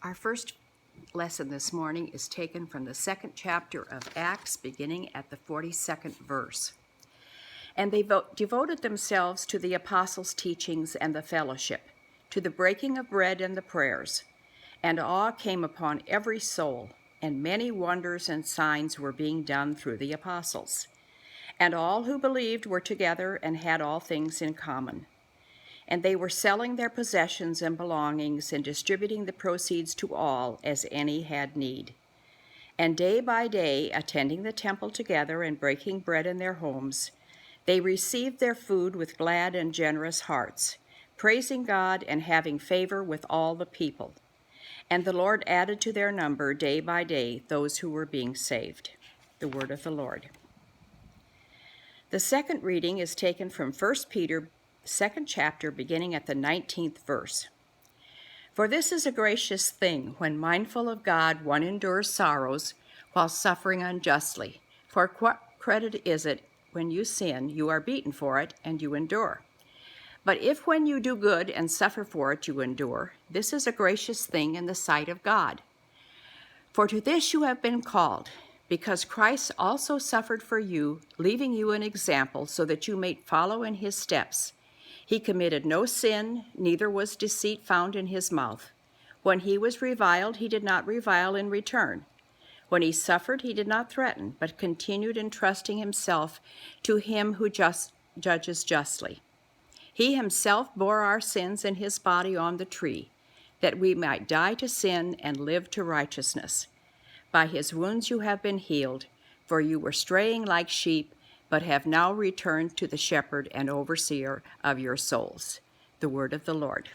Our first lesson this morning is taken from the second chapter of Acts, beginning at the 42nd verse. And they devoted themselves to the apostles' teachings and the fellowship, to the breaking of bread and the prayers. And awe came upon every soul, and many wonders and signs were being done through the apostles. And all who believed were together and had all things in common. And they were selling their possessions and belongings and distributing the proceeds to all as any had need. And day by day, attending the temple together and breaking bread in their homes, they received their food with glad and generous hearts, praising God and having favor with all the people. And the Lord added to their number day by day those who were being saved. The word of the Lord. The second reading is taken from 1 Peter, second chapter, beginning at the 19th verse. For this is a gracious thing, when mindful of God, one endures sorrows while suffering unjustly. For what credit is it when you sin, you are beaten for it, and you endure? But if when you do good and suffer for it, you endure, this is a gracious thing in the sight of God. For to this you have been called, because Christ also suffered for you, leaving you an example so that you may follow in his steps. He committed no sin, neither was deceit found in his mouth. When he was reviled, he did not revile in return. When he suffered, he did not threaten, but continued entrusting himself to him who judges justly. He himself bore our sins in his body on the tree, that we might die to sin and live to righteousness. By his wounds you have been healed, for you were straying like sheep, but have now returned to the shepherd and overseer of your souls. The word of the Lord.